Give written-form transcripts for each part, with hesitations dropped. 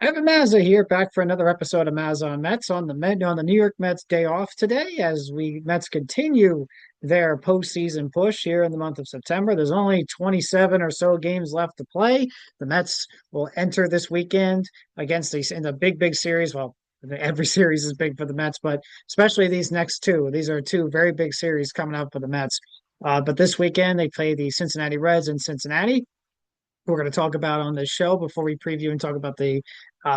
Evan Mazza here, back for another episode of MazzaOnMets on the New York Mets day off today, as we Mets continue their postseason push here in the month of September. There's only 27 or so games left to play. The Mets will enter this weekend against these in the big series. Well, every series is big for the Mets, but especially these next two. These are two very big series coming up for the Mets. But this weekend they play the Cincinnati Reds in Cincinnati. We're going to talk about on this show before we preview and talk about the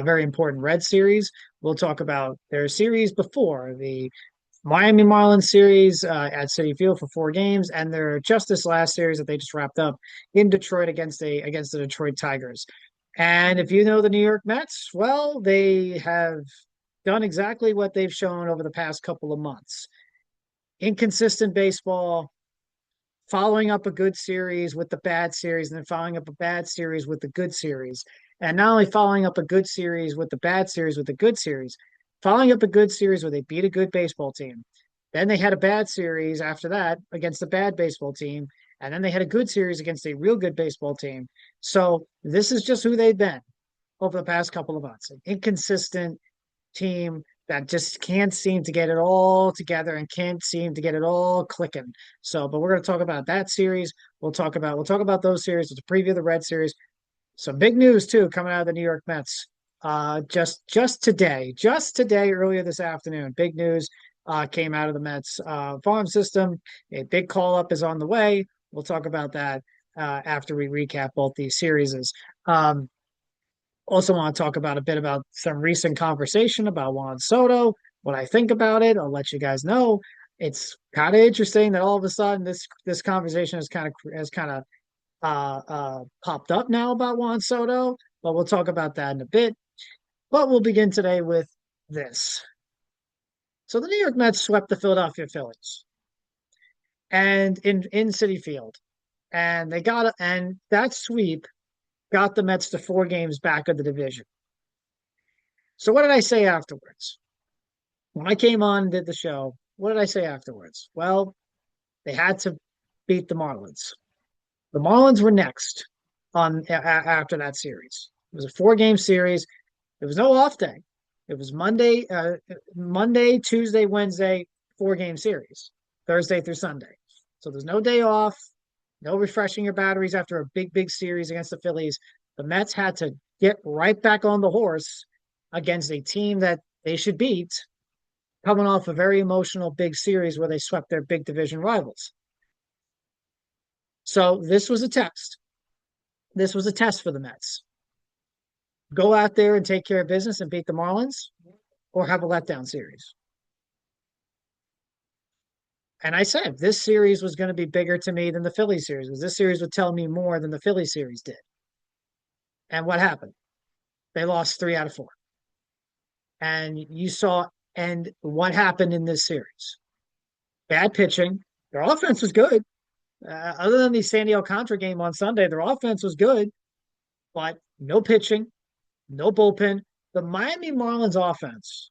very important Red series. We'll talk about their series before the Miami Marlins series at Citi Field for 4 games, and their just this last series that they just wrapped up in Detroit against the Detroit Tigers. And if you know the New York Mets, well, they have done exactly what they've shown over the past couple of months. Inconsistent baseball, following up a good series with the bad series, and then following up a bad series with the good series. And not only following up a good series with the bad series with the good series, following up a good series where they beat a good baseball team. Then they had a bad series after that against a bad baseball team. And then they had a good series against a real good baseball team. So this is just who they've been over the past couple of months. An inconsistent team that just can't seem to get it all together and can't seem to get it all clicking. So, but we're going to talk about that series. We'll talk about those series. It's a preview of the Red series. Some big news too coming out of the New York Mets. Just today, earlier this afternoon, big news came out of the Mets farm system. A big call up is on the way. We'll talk about that after we recap both these series. Also want to talk about a bit about some recent conversation about Juan Soto, what I think about it. I'll let you guys know. It's kind of interesting that all of a sudden this conversation has popped up now about Juan Soto, but we'll talk about that in a bit. But we'll begin today with this. So the New York Mets swept the Philadelphia Phillies and in Citi Field, and that sweep got the Mets to 4 games back of the division. So what did I say afterwards? When I came on and did the show, what did I say afterwards? Well, they had to beat the Marlins. The Marlins were next after that series. It was a 4 game series. There was no off day. It was Monday, Tuesday, Wednesday, 4 game series, Thursday through Sunday. So there's no day off, no refreshing your batteries after a big series against the Phillies. The Mets had to get right back on the horse against a team that they should beat, coming off a very emotional big series where they swept their big division rivals. So this was a test. This was a test for the Mets. Go out there and take care of business and beat the Marlins, or have a letdown series. And I said this series was going to be bigger to me than the Philly series, because this series would tell me more than the Philly series did. And what happened? They lost 3 out of 4. And what happened in this series? Bad pitching. Their offense was good. Other than the Sandy Alcantara game on Sunday, their offense was good, but no pitching, no bullpen. The Miami Marlins offense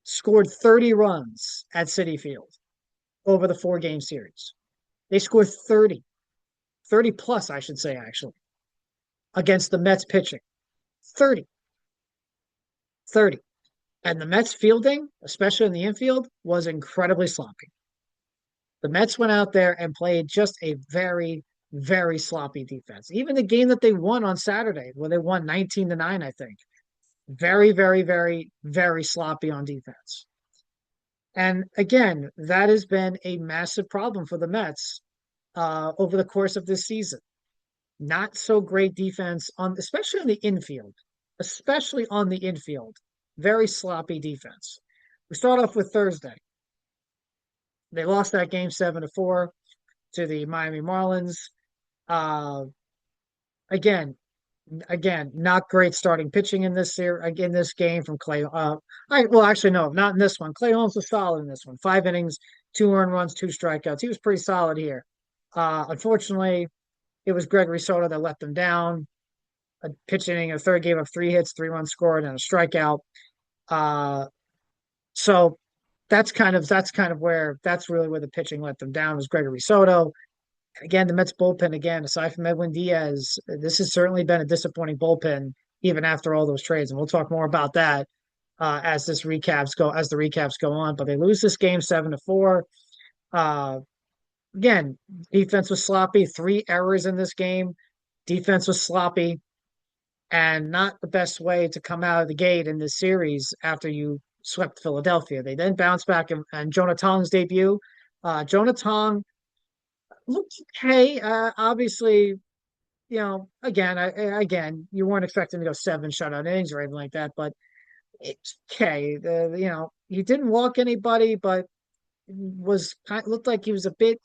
scored 30 runs at Citi Field over the 4 game series. They scored 30 plus, I should say, actually, against the Mets pitching. 30. And the Mets fielding, especially in the infield, was incredibly sloppy. The Mets went out there and played just a very, very sloppy defense. Even the game that they won on Saturday, where they won 19-9, I think. Very, very, very, very sloppy on defense. And again, that has been a massive problem for the Mets over the course of this season. Not so great defense especially on the infield. Especially on the infield. Very sloppy defense. We start off with Thursday. They lost that game 7-4 to the Miami Marlins. Again, not great starting pitching in this game from Clay. Actually, no, not in this one. Clay Holmes was solid in this one. 5 innings, 2 earned runs, 2 strikeouts. He was pretty solid here. Unfortunately, it was Gregory Soto that let them down. A pitch inning, a third, gave up 3 hits, 3 runs scored, and a strikeout. So that's really where the pitching let them down, was Gregory Soto. Again, the Mets bullpen, aside from Edwin Diaz, this has certainly been a disappointing bullpen even after all those trades. And we'll talk more about that as the recaps go on. But they lose this game 7-4. Uh, Again, defense was sloppy. Three errors in this game. Defense was sloppy, and not the best way to come out of the gate in this series after you swept Philadelphia. They then bounced back, and Jonah Tong's debut. Jonah Tong looked okay. Obviously, again, you weren't expecting to go seven shutout innings or anything like that, but it's okay. He didn't walk anybody, but looked like he was a bit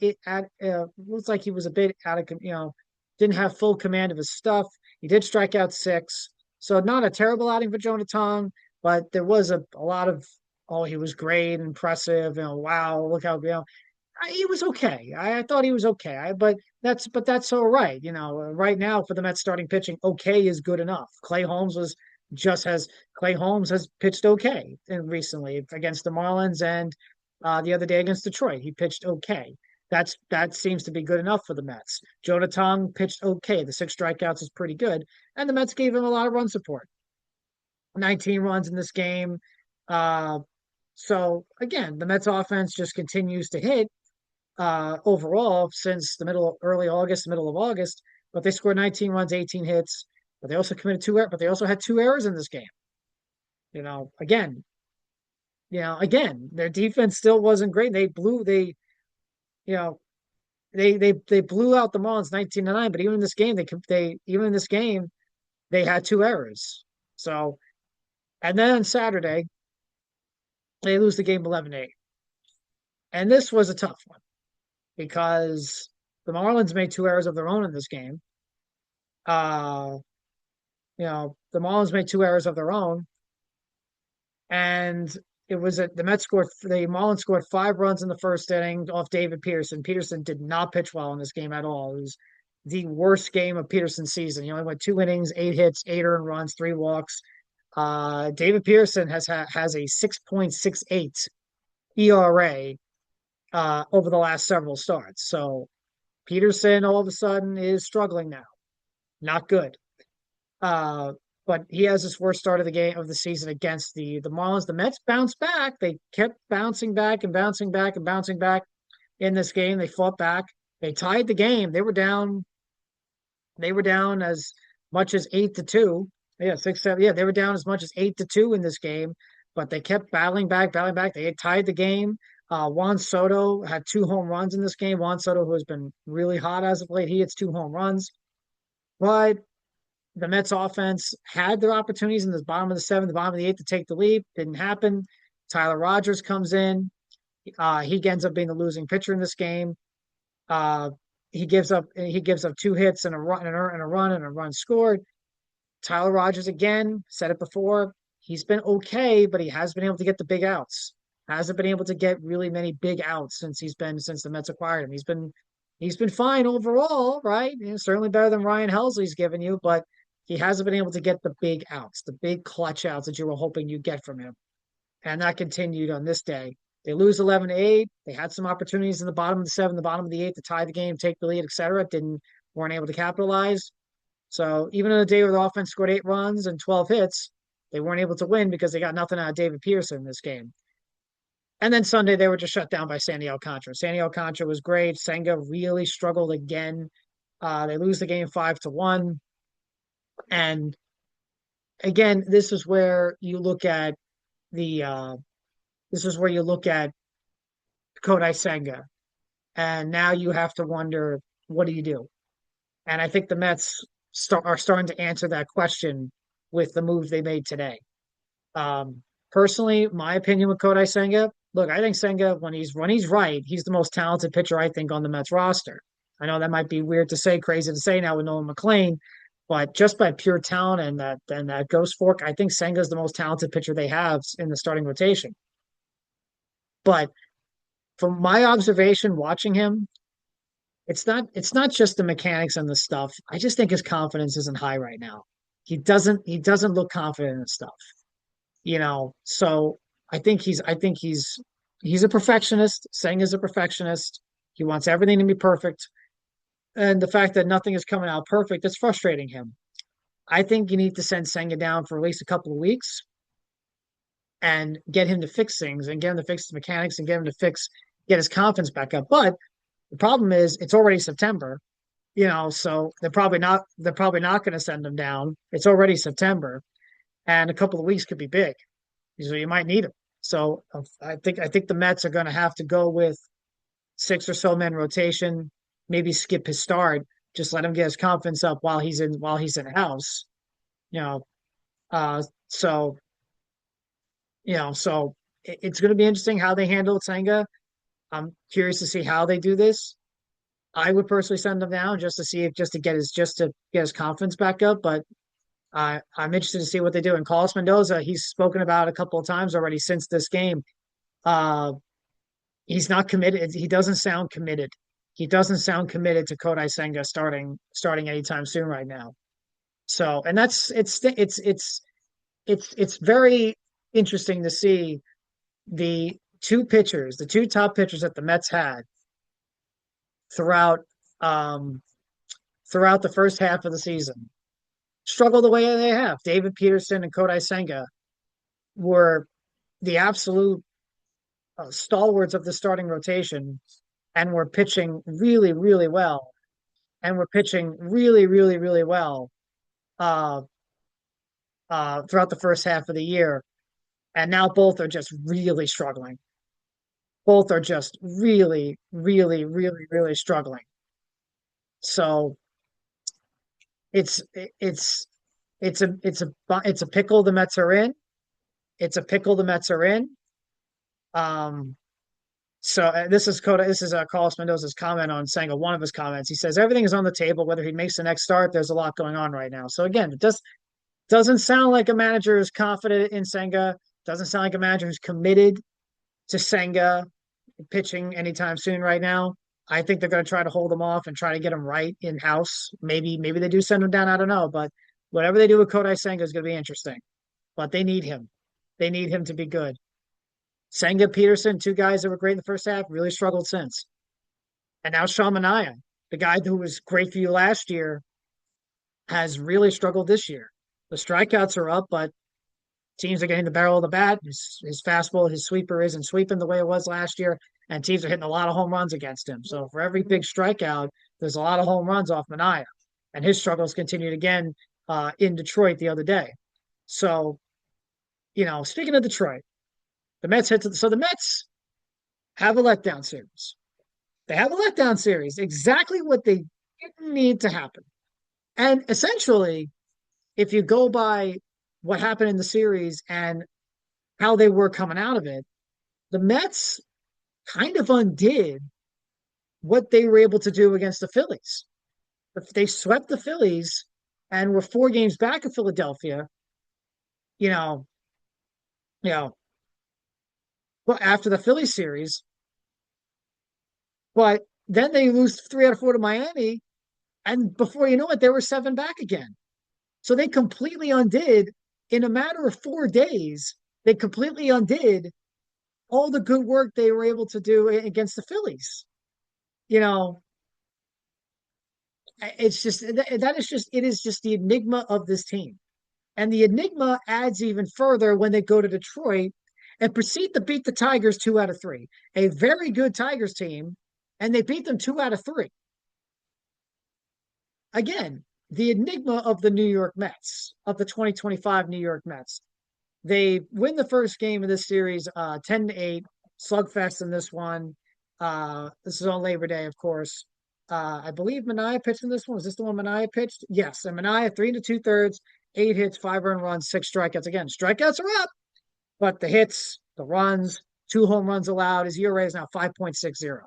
looks like he was a bit out of didn't have full command of his stuff. He did strike out six, so not a terrible outing for Jonah Tong, but there was a lot of he was great, impressive, wow, look how he was okay. I thought he was okay. That's all right. Right now for the Mets starting pitching, okay is good enough. Just as Clay Holmes has pitched okay recently against the Marlins and the other day against Detroit. He pitched okay. That seems to be good enough for the Mets. Jonah Tong pitched okay. The six strikeouts is pretty good, and the Mets gave him a lot of run support. 19 runs in this game. Uh, so again, the Mets offense just continues to hit overall since middle of August. But they scored 19 runs, 18 hits. But they also committed but they also had two errors in this game. You know, again, their defense still wasn't great. You know, they blew out the Marlins 19-9. But even in this game, they had two errors. So, and then on Saturday, they lose the game 11-8. And this was a tough one because the Marlins made two errors of their own in this game. Uh, the Marlins made two errors of their own, and the Marlins scored five runs in the first inning off David Peterson. Peterson did not pitch well in this game at all. It was the worst game of Peterson's season. He only went two innings, eight hits, eight earned runs, three walks. David Peterson has a 6.68 ERA over the last several starts. So Peterson all of a sudden is struggling now. Not good. But he has his worst start of the season against the Marlins. The Mets bounced back. They kept bouncing back and bouncing back and bouncing back in this game. They fought back. They tied the game. They were down. They were down as much as 8-2. Yeah, 6-7. Yeah, they were down as much as 8-2 in this game, but they kept battling back, battling back. They had tied the game. Juan Soto had two home runs in this game. Juan Soto, who has been really hot as of late, he hits two home runs. But the Mets offense had their opportunities in the bottom of the seventh, the bottom of the eighth to take the lead. Didn't happen. Tyler Rogers comes in. He ends up being the losing pitcher in this game. He gives up two hits and a run scored. Tyler Rogers again, said it before, he's been okay, but he has been able to get the big outs. Hasn't been able to get really many big outs since the Mets acquired him. He's been fine overall, right? Certainly better than Ryan Helsley's given you, but he hasn't been able to get the big outs, the big clutch outs that you were hoping you'd get from him. And that continued on this day. They lose 11-8. They had some opportunities in the bottom of the seventh, the bottom of the eighth to tie the game, take the lead, etc. Weren't able to capitalize. So even on a day where the offense scored 8 runs and 12 hits, they weren't able to win because they got nothing out of David Pearson in this game. And then Sunday, they were just shut down by Sandy Alcantara. Sandy Alcantara was great. Senga really struggled again. They lose the game 5-1. And again, this is where you look at Kodai Senga. And now you have to wonder, what do you do? And I think the Mets are starting to answer that question with the move they made today. Personally, my opinion with Kodai Senga, look, I think Senga, when he's right, he's the most talented pitcher, I think, on the Mets roster. I know that might be weird to say, crazy to say now with Nolan McLean, but just by pure talent and that ghost fork, I think Senga is the most talented pitcher they have in the starting rotation. But from my observation watching him, it's not just the mechanics and the stuff. I just think his confidence isn't high right now. He doesn't look confident in stuff. So he's a perfectionist. Saying is a perfectionist. He wants everything to be perfect. And the fact that nothing is coming out perfect, it's frustrating him. I think you need to send Senga down for at least a couple of weeks and get him to fix things and get him to fix the mechanics and get his confidence back up. But the problem is it's already September, so they're probably not going to send him down. It's already September, and a couple of weeks could be big. So you might need him. So I think the Mets are going to have to go with six or so men rotation, maybe skip his start, just let him get his confidence up while he's in house. You know, so it's going to be interesting how they handle Senga. I'm curious to see how they do this. I would personally send him down just to see if just to get his confidence back up. But I'm interested to see what they do. And Carlos Mendoza, he's spoken about a couple of times already since this game. Uh, he's not committed. He doesn't sound committed. He doesn't sound committed to Kodai Senga starting anytime soon right now. So, and it's very interesting to see the the two top pitchers that the Mets had throughout um throughout the first half of the season struggle the way they have. David Peterson and Kodai Senga were the absolute stalwarts of the starting rotation and were pitching really, really well. And were pitching really, really, really well uh, throughout the first half of the year. And now both are just really struggling. Both are just really, really, really, really struggling. So it's it's it's a pickle the Mets are in. It's a pickle the Mets are in. Um, this is Carlos Mendoza's comment on Senga. One of his comments, he says everything is on the table. Whether he makes the next start, there's a lot going on right now. So again, it doesn't sound like a manager who's confident in Senga. Doesn't sound like a manager who's committed to Senga pitching anytime soon right now. I think they're going to try to hold him off and try to get him right in house. Maybe they do send him down. I don't know, but whatever they do with Kodai Senga is going to be interesting. But they need him. They need him to be good. Senga, Peterson, two guys that were great in the first half, really struggled since. And now Sean Manaea, the guy who was great for you last year, has really struggled this year. The strikeouts are up, but teams are getting the barrel of the bat. His fastball, his sweeper isn't sweeping the way it was last year, and teams are hitting a lot of home runs against him. So for every big strikeout, there's a lot of home runs off Manaea, and his struggles continued again in Detroit the other day. So, speaking of Detroit, the Mets have a letdown series. They have a letdown series, exactly what they didn't need to happen. And essentially, if you go by what happened in the series and how they were coming out of it, the Mets kind of undid what they were able to do against the Phillies. If they swept the Phillies and were 4 games back of Philadelphia, you know, you know, well, after the Phillies series, but then they lose 3 out of 4 to Miami, and before you know it, they were 7 back again. So they completely undid in a matter of 4 days. They completely undid all the good work they were able to do against the Phillies. You know, it's just it is just the enigma of this team. And the enigma adds even further when they go to Detroit and proceed to beat the Tigers 2 out of 3, a very good Tigers team, and they beat them 2 out of 3. Again, the enigma of the New York Mets, of the 2025 New York Mets. They win the first game of this series 10-8, slugfest in this one. This is on Labor Day, of course. I believe Manaea pitched in this one. Was this the one Manaea pitched? Yes. And Manaea, 3 2/3, 8 hits, 5 earned runs, 6 strikeouts. Again, strikeouts are up, but the hits, the runs, 2 home runs allowed. His ERA is now 5.60.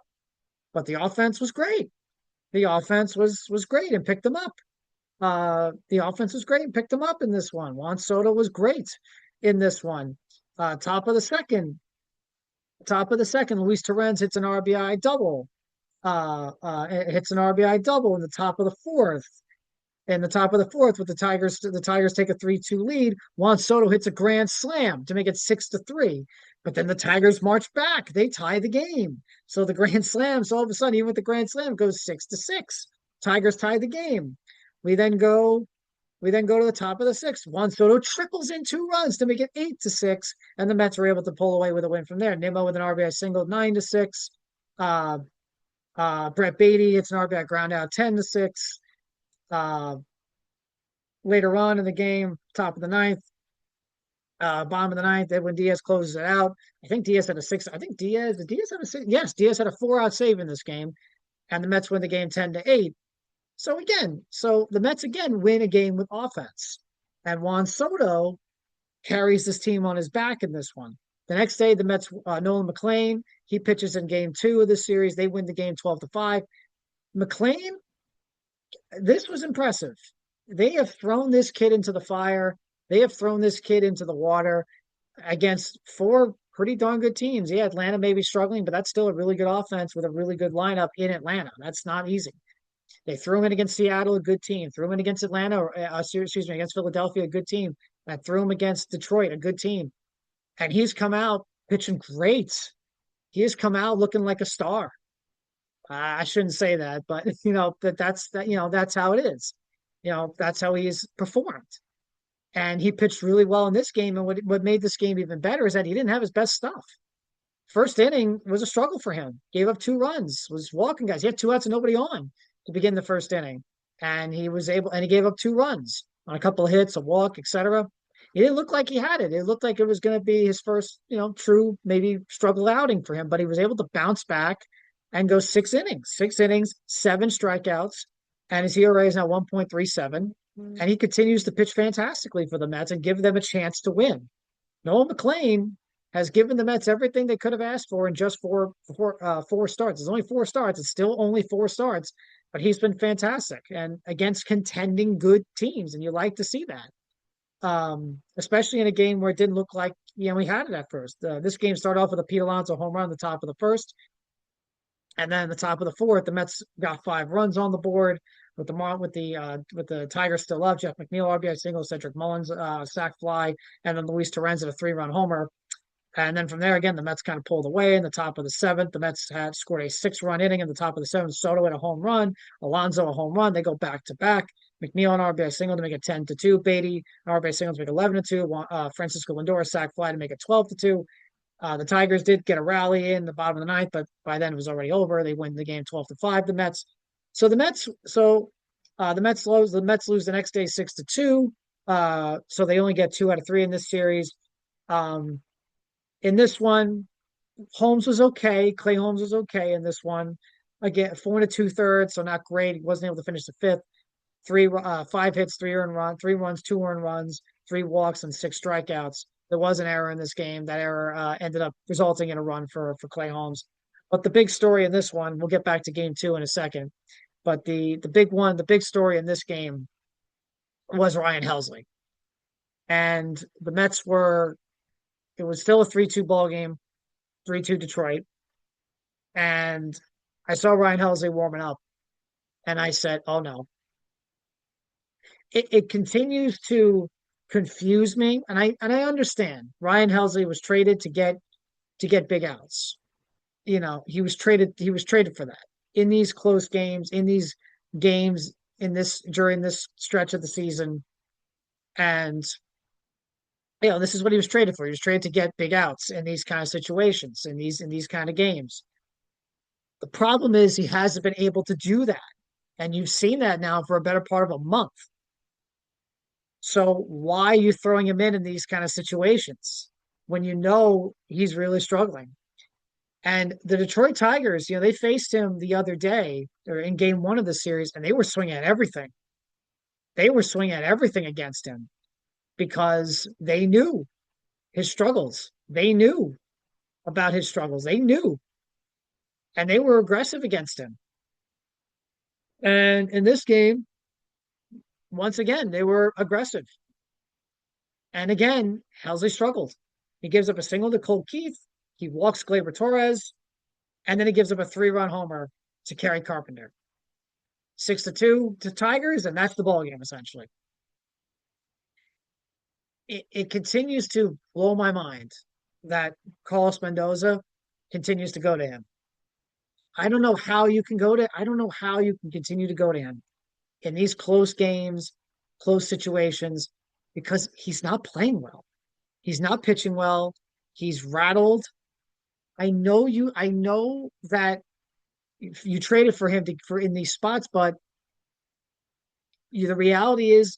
But the offense was great. The offense was great and picked them up. The offense was great and picked them up in this one. Juan Soto was great in this one. Top of the second, Luis Torrens hits an RBI double. Hits an RBI double in the top of the fourth. In the top of the fourth, with the Tigers take a 3-2 lead. Juan Soto hits a grand slam to make it 6-3. But then the Tigers march back. They tie the game. So the grand slams, all of a sudden, even with the grand slam, goes 6-6. Tigers tie the game. We then go We then go to the top of the sixth. Juan Soto trickles in 2 runs to make it 8-6, and the Mets were able to pull away with a win from there. Nimmo with an RBI single, 9-6. Uh, Brett Beatty hits an RBI ground out, 10-6. Uh, Later on in the game, top of the ninth, bottom of the ninth, Edwin Diaz closes it out. I think Diaz had a six. I think Diaz had a six. Yes, Diaz had a 4-out save in this game, and the Mets win the game 10-8. So the Mets again win a game with offense, and Juan Soto carries this team on his back in this one. The next day, the Mets, Nolan McLean, he pitches in game 2 of this series. They win the game 12-5. McLean, this was impressive. They have thrown this kid into the fire. They have thrown this kid into the water against 4 pretty darn good teams. Yeah, Atlanta may be struggling, but that's still a really good offense with a really good lineup in Atlanta. That's not easy. They threw him in against Seattle, a good team. Threw him in against Atlanta, excuse me, against Philadelphia, a good team. And threw him against Detroit, a good team. And he's come out pitching great. He has come out looking like a star. I shouldn't say that, but that's how it is. That's how he has performed. And he pitched really well in this game. And what made this game even better is that he didn't have his best stuff. First inning was a struggle for him. Gave up 2 runs, was walking guys. He had 2 outs and nobody on to begin the first inning. And he gave up 2 runs on a couple of hits, a walk, etc. It didn't look like he had it. It looked like it was going to be his first, true maybe struggle outing for him, but he was able to bounce back and go 6 innings, 7 strikeouts, and his ERA is now 1.37. And he continues to pitch fantastically for the Mets and give them a chance to win. Noah McLean has given the Mets everything they could have asked for in just four starts. It's only 4 starts. It's still only 4 starts, but he's been fantastic and against contending good teams, and you like to see that. Especially in a game where it didn't look like we had it at first. This game started off with a Pete Alonso home run at the top of the first, and then the top of the fourth, the Mets got 5 runs on the board with the Tigers still up. Jeff McNeil RBI single, Cedric Mullins sac fly, and then Luis Torrens at a 3-run homer. And then from there again, the Mets kind of pulled away in the top of the seventh. The Mets had scored a 6-run inning in the top of the seventh. Soto had a home run, Alonso a home run. They go back to back. McNeil an RBI single to make it 10-2. Beatty an RBI single to make it 11-2. Francisco Lindor sac fly to make it 12-2. The Tigers did get a rally in the bottom of the ninth, but by then it was already over. They win the game 12-5. The Mets. So the Mets. The Mets lose. The Mets lose the next day 6-2. So they only get 2 out of 3 in this series. In this one, Holmes was okay. Clay Holmes was okay in this one. Again, 4 2/3, so not great. He wasn't able to finish the fifth. 5 hits, 3 runs, 2 earned runs, 3 walks, and 6 strikeouts. There was an error in this game. That error ended up resulting in a run for Clay Holmes. But the big story in this one, we'll get back to game 2 in a second. But the big story in this game was Ryan Helsley. And the Mets it was still a 3-2 ball game, 3-2 Detroit. And I saw Ryan Helsley warming up, and I said, oh no. It continues to confuse me, and I understand. Ryan Helsley was traded to get big outs. He was traded for that. In these close games, in these games, during this stretch of the season. And this is what he was traded for. He was traded to get big outs in these kind of situations, in these kind of games. The problem is he hasn't been able to do that. And you've seen that now for a better part of a month. So why are you throwing him in these kind of situations when you know he's really struggling? And the Detroit Tigers, they faced him the other day or in game 1 of the series, and they were swinging at everything. They were swinging at everything against him because they knew his struggles. They knew about his struggles. They knew. And they were aggressive against him. And in this game, once again, they were aggressive. And again, Helsley struggled. He gives up a single to Cole Keith. He walks Gleyber Torres. And then he gives up a 3-run homer to Kerry Carpenter. 6-2 to Tigers, and that's the ball game, essentially. It continues to blow my mind that Carlos Mendoza continues to go to him. I don't know how you can continue to go to him in these close games, close situations because he's not playing well. He's not pitching well. He's rattled. I know that you traded for him for in these spots, but the reality is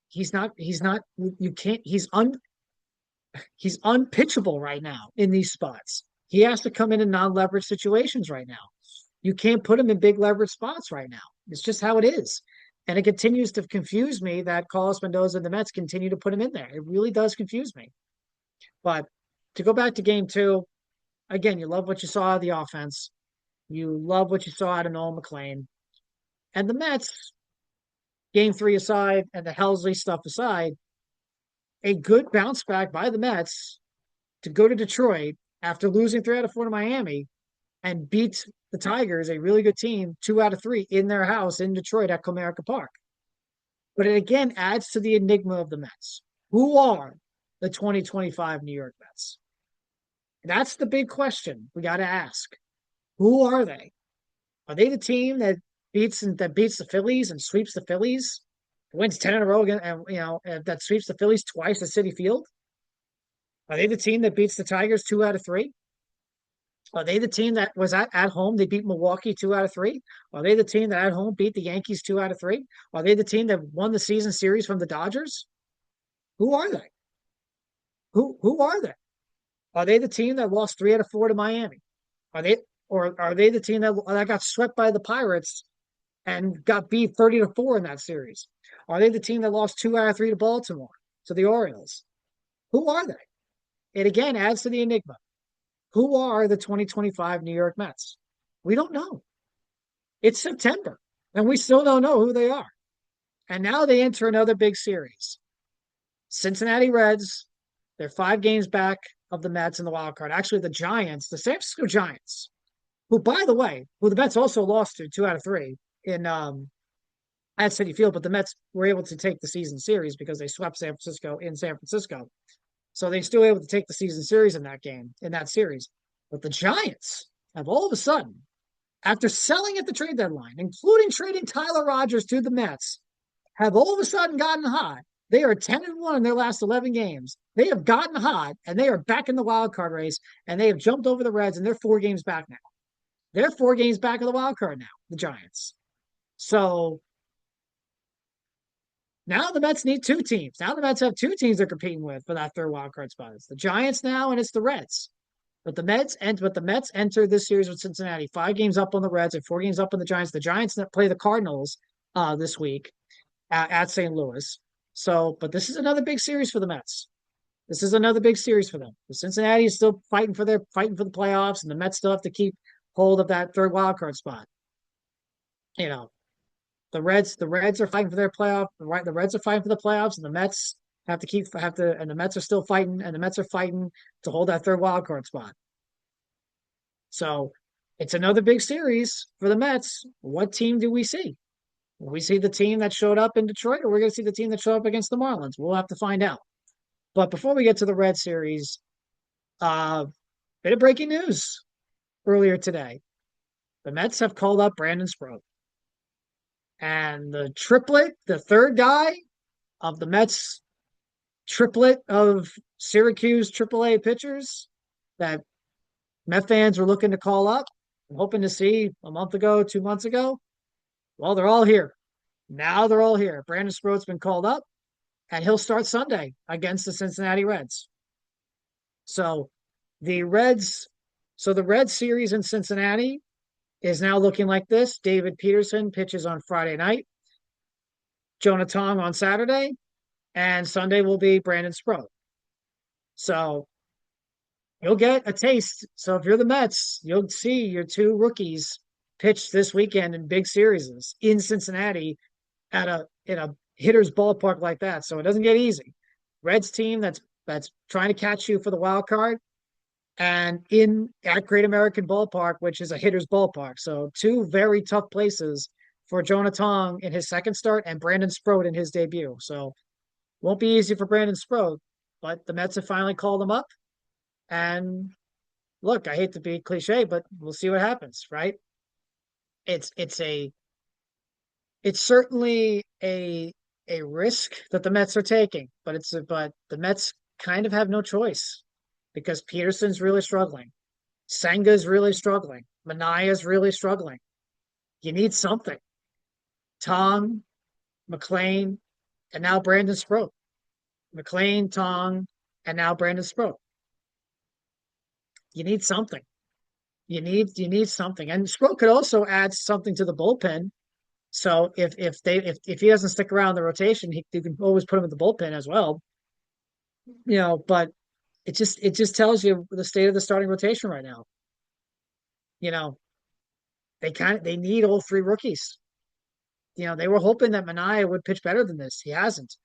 he's not you can't he's unpitchable right now in these spots. He has to come in non-leverage situations right now. You can't put him in big leverage spots right now. It's just how it is. And it continues to confuse me that Carlos Mendoza and the Mets continue to put him in there. It really does confuse me. But to go back to game two, again, you love what you saw of the offense. You love what you saw out of Noel McLean. And the Mets, game three aside and the Helsley stuff aside, a good bounce back by the Mets to go to Detroit after losing 3 out of 4 to Miami and beat the Tigers, a really good team, 2 out of 3 in their house in Detroit at Comerica Park. But it again adds to the enigma of the Mets. Who are the 2025 New York Mets? That's the big question we got to ask. Who are they? Are they the team that beats the Phillies and sweeps the Phillies, wins 10 in a row again, and that sweeps the Phillies twice at Citi Field? Are they the team that beats the Tigers 2 out of 3? Are they the team that was at home? They beat Milwaukee 2 out of 3. Are they the team that at home beat the Yankees 2 out of 3? Are they the team that won the season series from the Dodgers? Who are they? Who are they? Are they the team that lost 3 out of 4 to Miami? Are they or are they the team that got swept by the Pirates and got beat 30-4 in that series? Are they the team that lost 2 out of 3 to Baltimore, to the Orioles? Who are they? It again adds to the enigma. Who are the 2025 New York Mets? We don't know. It's September, and we still don't know who they are. And now they enter another big series. Cincinnati Reds, they're 5 games back of the Mets in the wild card. Actually, the Giants, the San Francisco Giants, who, by the way, who the Mets also lost to 2 out of 3 in at Citi Field, but the Mets were able to take the season series because they swept San Francisco in San Francisco. So they still able to take the season series in that series. But the Giants have all of a sudden, after selling at the trade deadline, including trading Tyler Rogers to the Mets, have all of a sudden gotten hot. They are 10-1 in their last 11 games. They have gotten hot, and they are back in the wild card race, and they have jumped over the Reds, and they're 4 games back now. They're 4 games back of the wild card now, the Giants. So now the Mets need 2 teams. Now the Mets have 2 teams they're competing with for that third wild card spot. It's the Giants now, and it's the Reds. But the Mets enter this series with Cincinnati, 5 games up on the Reds and 4 games up on the Giants. The Giants play the Cardinals this week at St. Louis. So, but this is another big series for the Mets. This is another big series for them. The Cincinnati is still fighting for the playoffs, and the Mets still have to keep hold of that third wild card spot. You know, the Reds are fighting for their playoff. The Reds are fighting for the playoffs, and the Mets and the Mets are still fighting, and the Mets are fighting to hold that third wild card spot. So it's another big series for the Mets. What team do we see? Will we see the team that showed up in Detroit, or we're going to see the team that showed up against the Marlins? We'll have to find out. But before we get to the Red series, bit of breaking news earlier today. The Mets have called up Brandon Sproat. And the triplet, the third guy of the Mets triplet of Syracuse AAA pitchers that Met fans were looking to call up and hoping to see a month ago, 2 months ago. Well, they're all here. Now they're all here. Brandon Sproat's been called up, and he'll start Sunday against the Cincinnati Reds. So the Reds series in Cincinnati is now looking like this. David Peterson pitches on Friday night, Jonah Tong on Saturday, and Sunday will be Brandon Sproat. So you'll get a taste. So if you're the Mets, you'll see your 2 rookies pitch this weekend in big series in Cincinnati in a hitter's ballpark like that. So it doesn't get easy. Reds team that's trying to catch you for the wild card, and at Great American Ballpark, which is a hitter's ballpark. So 2 very tough places for Jonah Tong in his second start and Brandon Sproat in his debut. So won't be easy for Brandon Sproat, but the Mets have finally called him up. And look, I hate to be cliche, but we'll see what happens, right? It's certainly a a risk that the Mets are taking, but the Mets kind of have no choice because Peterson's really struggling. Senga's really struggling. Manaya's really struggling. You need something. Tong, McLean, and now Brandon Sproat. McLean, Tong, and now Brandon Sproat. You need something. You need something. And Sproat could also add something to the bullpen. So if he doesn't stick around the rotation, you can always put him in the bullpen as well. But it just tells you the state of the starting rotation right now. You know, they need all three rookies. They were hoping that Manaea would pitch better than this. He hasn't.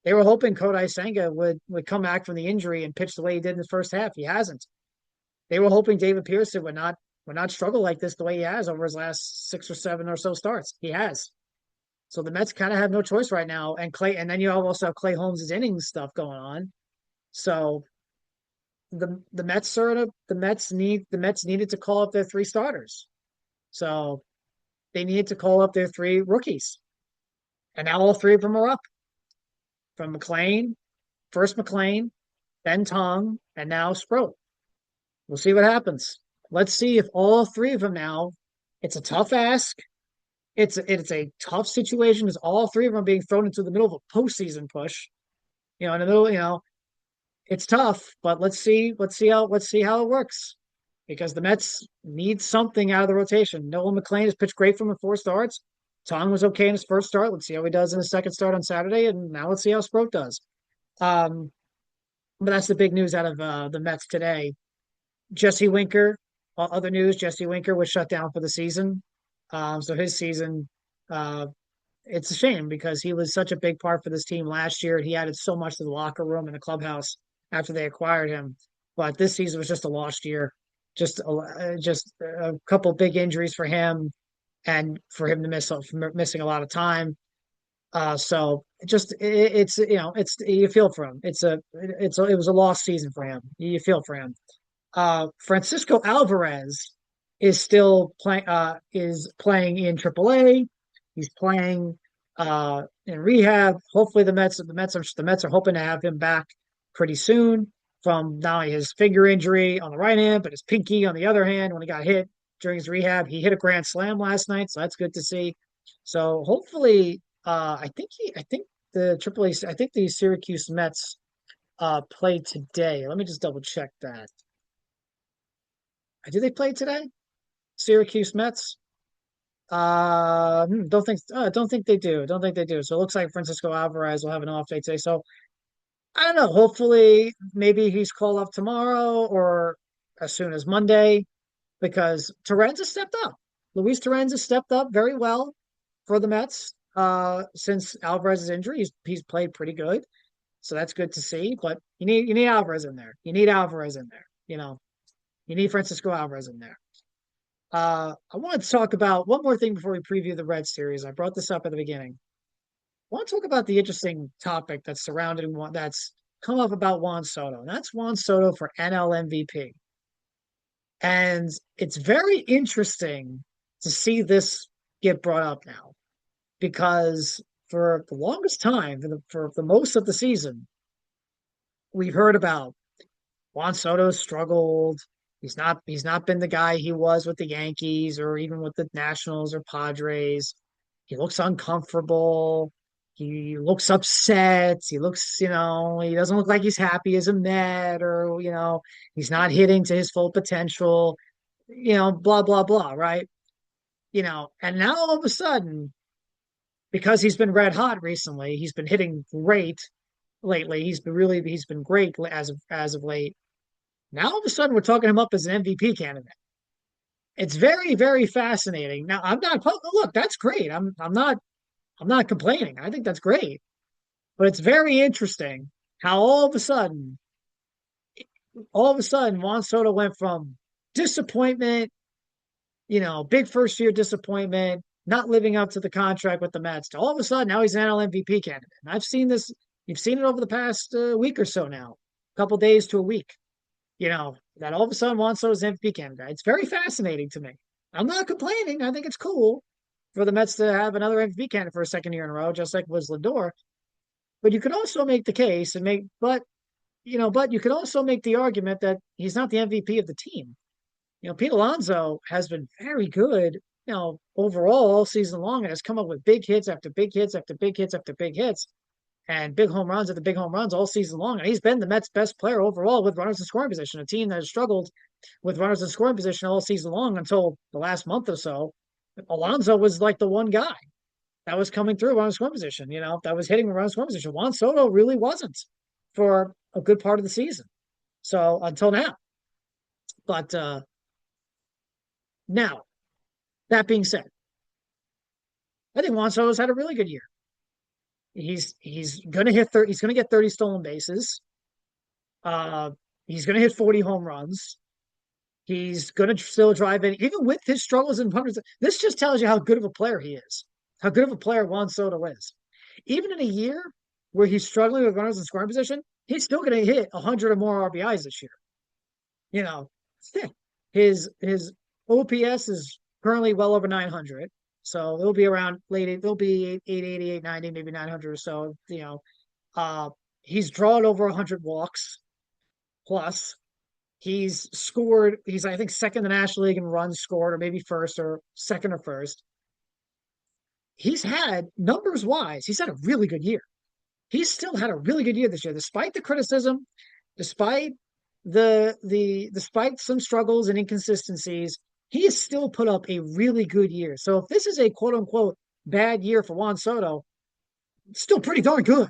They were hoping Kodai Senga would come back from the injury and pitch the way he did in the first half. He hasn't. They were hoping David Pearson would not struggle like this the way he has over his last 6 or 7 or so starts. He has. So the Mets kind of have no choice right now. And then you also have Clay Holmes' innings stuff going on. So the Mets needed to call up their three starters. So they needed to call up their three rookies. And now all three of them are up. From McLean, first McLean, then Tong, and now Sproat. We'll see what happens. Let's see if all three of them now. It's a tough ask. It's a tough situation as all three of them are being thrown into the middle of a postseason push. In the middle, it's tough, but let's see how it works. Because the Mets need something out of the rotation. Nolan McLean has pitched great from the 4 starts. Tong was okay in his first start. Let's see how he does in his second start on Saturday, and now let's see how Sproat does. Um, but that's the big news out of the Mets today. Jesse Winker, other news: Jesse Winker was shut down for the season. So his season, uh, it's a shame because he was such a big part for this team last year. He added so much to the locker room and the clubhouse after they acquired him. But this season was just a lost year. Just a couple big injuries for him, and for him to missing a lot of time. So it's you feel for him. It was a lost season for him. You feel for him. Francisco Alvarez is playing in AAA. He's playing in rehab. Hopefully the Mets are hoping to have him back pretty soon from not only his finger injury on the right hand, but his pinky on the other hand when he got hit during his rehab. He hit a grand slam last night, so that's good to see. So hopefully, I think the AAA, I think the Syracuse Mets play today. Let me just double check that. Do they play today? Syracuse Mets? Don't think they do. Don't think they do. So it looks like Francisco Alvarez will have an off day today. So I don't know. Hopefully, maybe he's called up tomorrow or as soon as Monday because Torrens has stepped up. Luis Torrens has stepped up very well for the Mets since Alvarez's injury. He's played pretty good, so that's good to see. But you need Alvarez in there. You need Alvarez in there. You need Francisco Alvarez in there. I want to talk about one more thing before we preview the Red Series. I brought this up at the beginning. I want to talk about the interesting topic that's come up about Juan Soto. And that's Juan Soto for NL MVP. And it's very interesting to see this get brought up now because for the longest time, for the most of the season, we've heard about Juan Soto struggled. He's not been the guy he was with the Yankees or even with the Nationals or Padres. He looks uncomfortable. He looks upset. He doesn't look like he's happy as a Met or, he's not hitting to his full potential, blah, blah, blah, right? And now all of a sudden, because he's been red hot recently, he's been hitting great lately. He's been great as of late. Now all of a sudden we're talking him up as an MVP candidate. It's very, very fascinating. Now I'm not look, that's great. I'm not complaining. I think that's great. But it's very interesting how all of a sudden Juan Soto went from disappointment, big first year disappointment, not living up to the contract with the Mets, to all of a sudden now he's an NL MVP candidate. And I've seen this, you've seen it over the past week or so now, a couple days to a week. That all of a sudden Juan Soto's MVP candidate. It's very fascinating to me. I'm not complaining. I think it's cool, for the Mets to have another MVP candidate for a second year in a row, just like was Lindor. But you could also make the case and make, but you could also make the argument that he's not the MVP of the team. Pete Alonso has been very good, overall all season long and has come up with big hits after big hits after big hits after big hits and big home runs after big home runs all season long. And he's been the Mets' best player overall with runners in scoring position, a team that has struggled with runners in scoring position all season long until the last month or so. Alonso was like the one guy that was coming through runners in scoring position, that was hitting the runners in scoring position. Juan Soto really wasn't for a good part of the season. So until now. But now, that being said, I think Juan Soto's had a really good year. He's gonna hit 30, he's gonna get 30 stolen bases. Uh he's gonna hit 40 home runs. He's gonna still drive in, even with his struggles and hundreds. This just tells you how good of a player he is, how good of a player Juan Soto is. Even in a year where he's struggling with runners in scoring position, he's still gonna hit 100 or more RBIs this year. You know, his OPS is currently well over 900. So it'll be around late, it'll be 880, 890, maybe 900 or so. He's drawn over 100 walks plus. He's, I think, second in the National League in runs scored, or maybe first or second or first. He's had, numbers wise, he's had a really good year. He's still had a really good year this year, despite the criticism, despite despite some struggles and inconsistencies, he has still put up a really good year. So if this is a quote unquote bad year for Juan Soto, it's still pretty darn good.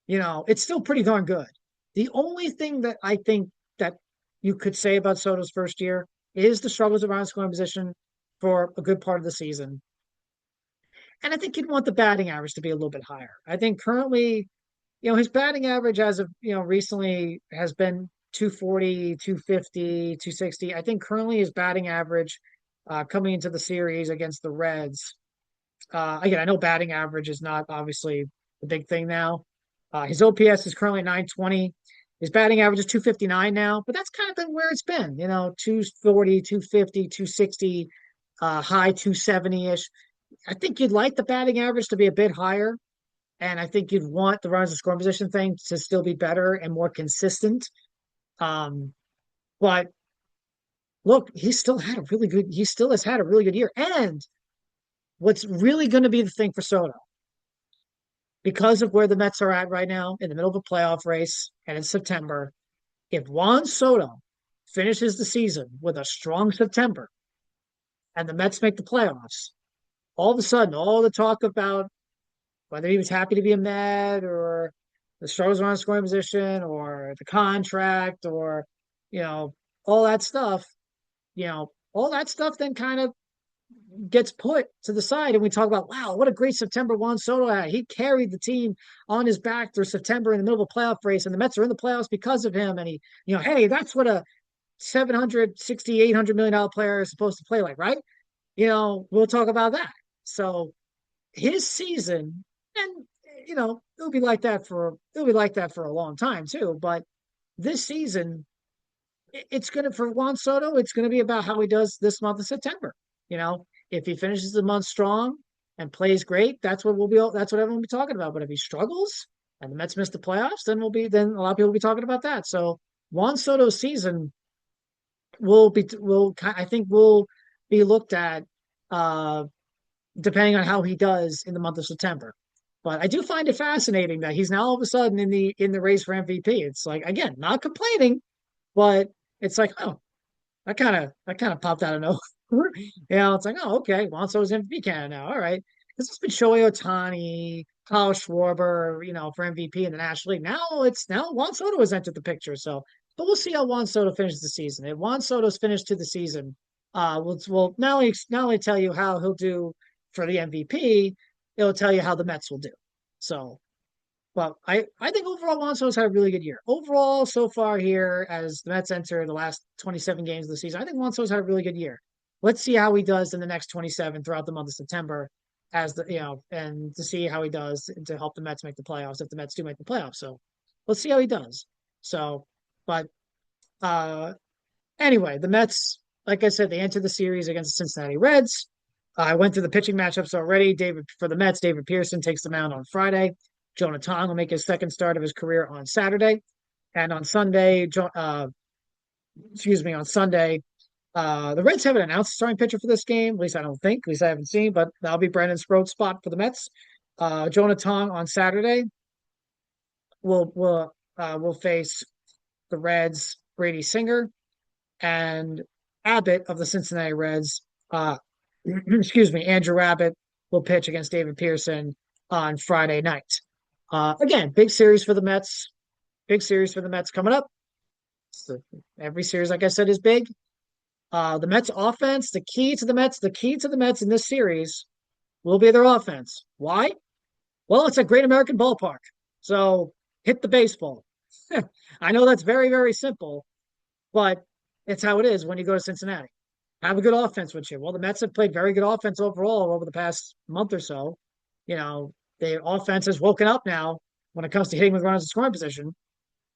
It's still pretty darn good. The only thing that I think that you could say about Soto's first year is the struggles around scoring position for a good part of the season. And I think you'd want the batting average to be a little bit higher. I think currently, his batting average as of, recently has been 240, 250, 260. I think currently his batting average coming into the series against the Reds. Again, I know batting average is not obviously the big thing now. His OPS is currently 920. His batting average is 259 now, but that's kind of been where it's been, 240, 250, 260, high 270 ish. I think you'd like the batting average to be a bit higher. And I think you'd want the runners in scoring position thing to still be better and more consistent. But look, he still has had a really good year. And what's really going to be the thing for Soto, because of where the Mets are at right now in the middle of a playoff race and in September, if Juan Soto finishes the season with a strong September and the Mets make the playoffs, all of a sudden, all the talk about whether he was happy to be a Met or the struggles around scoring position or the contract or, you know, all that stuff, all that stuff then kind of gets put to the side and we talk about, wow, what a great September Juan Soto had. He carried the team on his back through September in the middle of a playoff race and the Mets are in the playoffs because of him. And he, hey, that's what a 760, $800 million player is supposed to play like, right? We'll talk about that. So his season, and it'll be like that for a long time too. But this season, it's gonna for Juan Soto, it's gonna be about how he does this month of September. If he finishes the month strong and plays great, that's what everyone will be talking about. But if he struggles and the Mets miss the playoffs, then a lot of people will be talking about that. So Juan Soto's season I think will be looked at depending on how he does in the month of September. But I do find it fascinating that he's now all of a sudden in the race for MVP. It's like, again, not complaining, but it's like, oh, that kind of popped out of nowhere. It's like, oh, okay, Juan MVP candidate now. All right. Because it's been Shohei Ohtani, Kyle Schwarber, for MVP in the National League. Now Juan Soto has entered the picture. So, but we'll see how Juan Soto finishes the season. If Juan Soto's finished to the season, we'll not only tell you how he'll do for the MVP, it'll tell you how the Mets will do. So, well, I think overall Juan Soto's had a really good year. Overall, so far here, as the Mets enter the last 27 games of the season, I think Juan Soto's had a really good year. Let's see how he does in the next 27 throughout the month of September, and to see how he does to help the Mets make the playoffs if the Mets do make the playoffs. So let's see how he does. So, but anyway, the Mets, like I said, they entered the series against the Cincinnati Reds. I went through the pitching matchups already. David for the Mets, David Pearson takes the mound on Friday. Jonah Tong will make his second start of his career on Saturday, and on Sunday, on Sunday, the Reds haven't announced a starting pitcher for this game. At least I don't think. At least I haven't seen. But that'll be Brandon Sproat's spot for the Mets. Jonah Tong on Saturday will face the Reds, Brady Singer, and Abbott of the Cincinnati Reds. Excuse me, Andrew Abbott will pitch against David Pearson on Friday night. Again, big series for the Mets. Big series for the Mets coming up. So every series, like I said, is big. The Mets offense, the key to the Mets in this series will be their offense. Why? Well, it's a great American ballpark. So hit the baseball. I know that's very, very simple, but it's how it is when you go to Cincinnati. Have a good offense with you. Well, the Mets have played very good offense overall over the past month or so. You know, the offense has woken up now when it comes to hitting with runners in scoring position.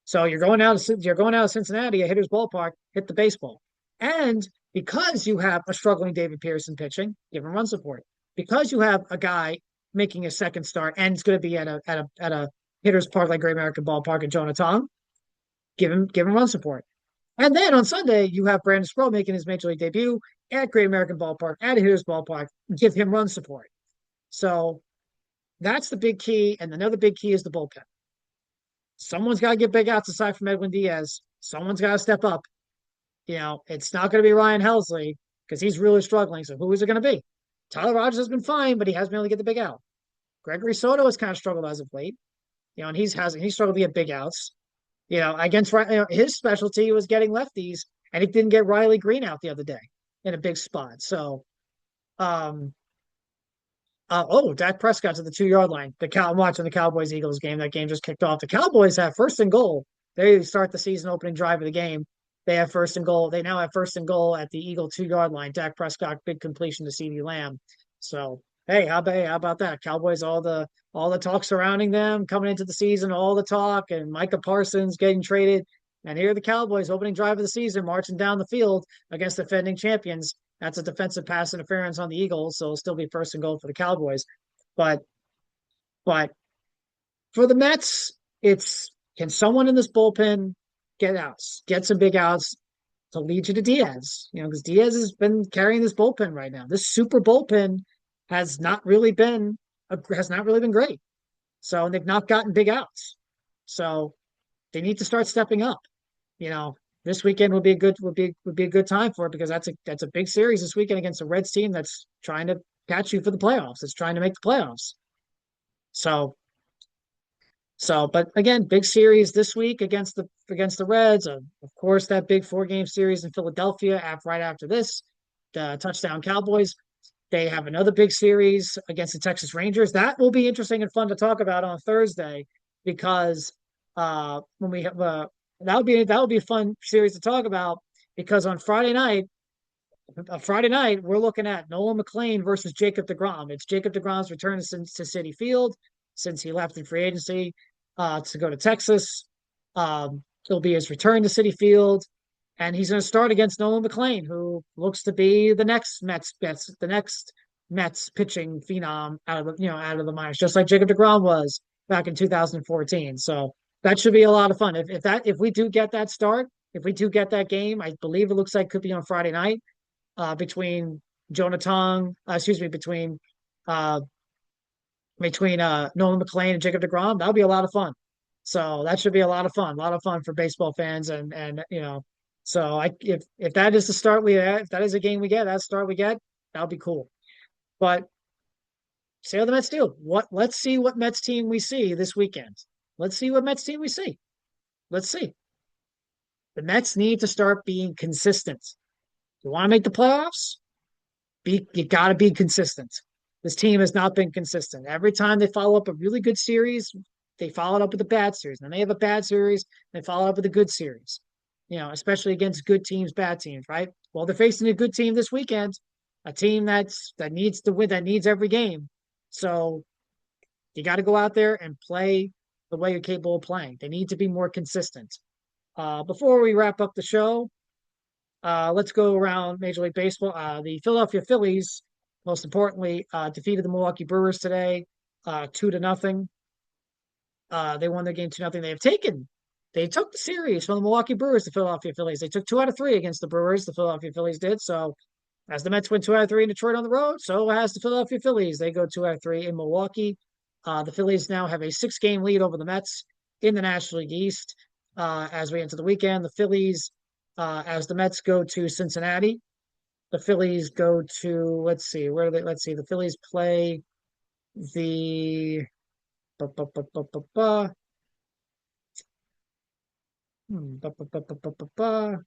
So you're going out of Cincinnati, a hitter's ballpark, hit the baseball. And because you have a struggling David Pearson pitching, give him run support. Because you have a guy making a second start and it's going to be at a hitter's park like Great American Ballpark in Jonah Tong, give him run support. And then on Sunday, you have Brandon Sproat making his major league debut at Great American Ballpark, at a hitter's ballpark, give him run support. So that's the big key. And another big key is the bullpen. Someone's got to get big outs aside from Edwin Diaz. Someone's got to step up. It's not going to be Ryan Helsley because he's really struggling. So who is it going to be? Tyler Rogers has been fine, but he hasn't been able to get the big out. Gregory Soto has kind of struggled as of late. And he's struggled to get big outs. Against his specialty was getting lefties, and he didn't get Riley Green out the other day in a big spot. So, Dak Prescott to the 2 yard line. I'm watching the Cowboys Eagles game. That game just kicked off. The Cowboys have first and goal. They start the season opening drive of the game. They have first and goal. They now have first and goal at the Eagle 2 yard line. Dak Prescott, big completion to CeeDee Lamb. So, hey, how about that? Cowboys, all the talk surrounding them coming into the season, all the talk, and Micah Parsons getting traded. And here are the Cowboys, opening drive of the season, marching down the field against defending champions. That's a defensive pass interference on the Eagles, so it'll still be first and goal for the Cowboys. But for the Mets, it's can someone in this bullpen get outs, get some big outs to lead you to Diaz? Because Diaz has been carrying this bullpen right now. This super bullpen has not really been great. So they've not gotten big outs. So they need to start stepping up. This weekend would be a good time for it because that's a big series this weekend against a Reds team that's trying to catch you for the playoffs. It's trying to make the playoffs. But again, big series this week against the Reds. Of course, that big 4-game series in Philadelphia right after this, the touchdown Cowboys. They have another big series against the Texas Rangers. That will be interesting and fun to talk about on Thursday because when we have that would be a fun series to talk about because on Friday night we're looking at Nolan McLean versus Jacob deGrom. It's Jacob deGrom's return to Citi Field since he left in free agency to go to Texas. It'll be his return to Citi Field. And he's going to start against Nolan McLean, who looks to be the next Mets pitching phenom out of the minors, just like Jacob deGrom was back in 2014. So that should be a lot of fun. If we do get that start, if we do get that game, I believe it looks like it could be on Friday night between Jonah Tong, between Nolan McLean and Jacob deGrom. That'll be a lot of fun. So that should be a lot of fun for baseball fans and. So if that is the start if that is a game we get, that start we get, that'll be cool. But see how the Mets do. Let's see what Mets team we see this weekend. Let's see what Mets team we see. Let's see. The Mets need to start being consistent. You want to make the playoffs? You got to be consistent. This team has not been consistent. Every time they follow up a really good series, they follow it up with a bad series. And then they have a bad series, they follow it up with a good series. Especially against good teams, bad teams, right? Well, they're facing a good team this weekend, a team that needs to win, that needs every game. So you got to go out there and play the way you're capable of playing. They need to be more consistent. Before we wrap up the show, let's go around Major League Baseball. The Philadelphia Phillies most importantly, defeated the Milwaukee Brewers today, 2-0. They won their game 2-0. They took the series from the Milwaukee Brewers to Philadelphia Phillies. They took 2 out of 3 against the Brewers. The Philadelphia Phillies did. So as the Mets win 2 out of 3 in Detroit on the road, so has the Philadelphia Phillies. They go 2 out of 3 in Milwaukee. The Phillies now have a 6-game lead over the Mets in the National League East. As we enter the weekend, the Phillies, as the Mets go to Cincinnati, the Phillies go to, let's see, where do they? Let's see, the Phillies play the. Ba, ba, ba, ba, ba, ba. Ba, ba, ba, ba, ba, ba, ba.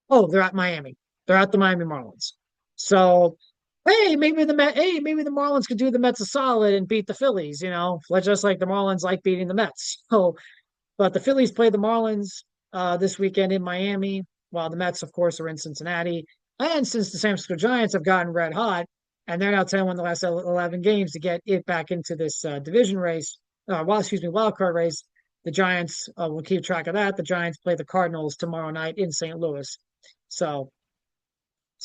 Oh, they're at Miami. They're at the Miami Marlins. So, maybe the Marlins could do the Mets a solid and beat the Phillies. Just like the Marlins like beating the Mets. So, but the Phillies play the Marlins this weekend in Miami, while the Mets, of course, are in Cincinnati. And since the San Francisco Giants have gotten red hot, and they're now 10-1 the last 11 games to get it back into this division race, wild card race, the Giants will keep track of that. The Giants play the Cardinals tomorrow night in St. Louis. So,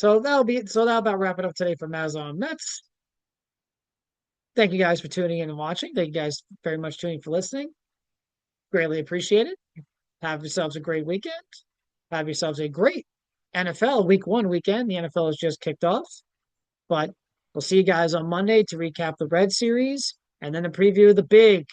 that'll about wrap it up today for MazzaOnMets. Thank you guys for tuning in and watching. Thank you guys very much tuning for listening. Greatly appreciate it. Have yourselves a great weekend. Have yourselves a great NFL Week 1 weekend. The NFL has just kicked off, but we'll see you guys on Monday to recap the Red Series and then a preview of the big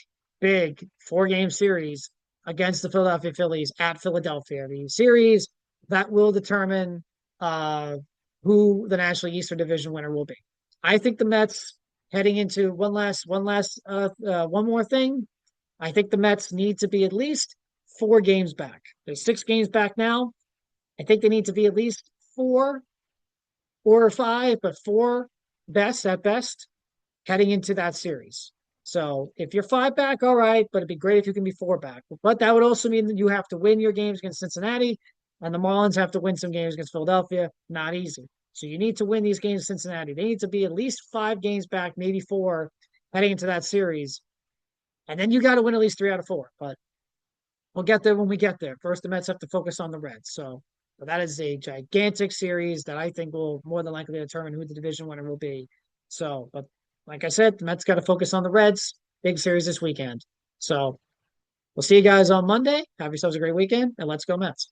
4-game series against the Philadelphia Phillies at Philadelphia. The series that will determine who the National Eastern Division winner will be. I think the Mets heading into one more thing. I think the Mets need to be at least 4 games back. They're 6 games back now. I think they need to be at least 4 or 5, but 4 best at best heading into that series. So if you're 5 back, all right, but it'd be great if you can be 4 back. But that would also mean that you have to win your games against Cincinnati, and the Marlins have to win some games against Philadelphia. Not easy. So you need to win these games in Cincinnati. They need to be at least 5 games back, maybe 4, heading into that series. And then you got to win at least 3 out of 4. But we'll get there when we get there. First, the Mets have to focus on the Reds. So but that is a gigantic series that I think will more than likely determine who the division winner will be. So, but like I said, the Mets got to focus on the Reds. Big series this weekend. So we'll see you guys on Monday. Have yourselves a great weekend, and let's go Mets.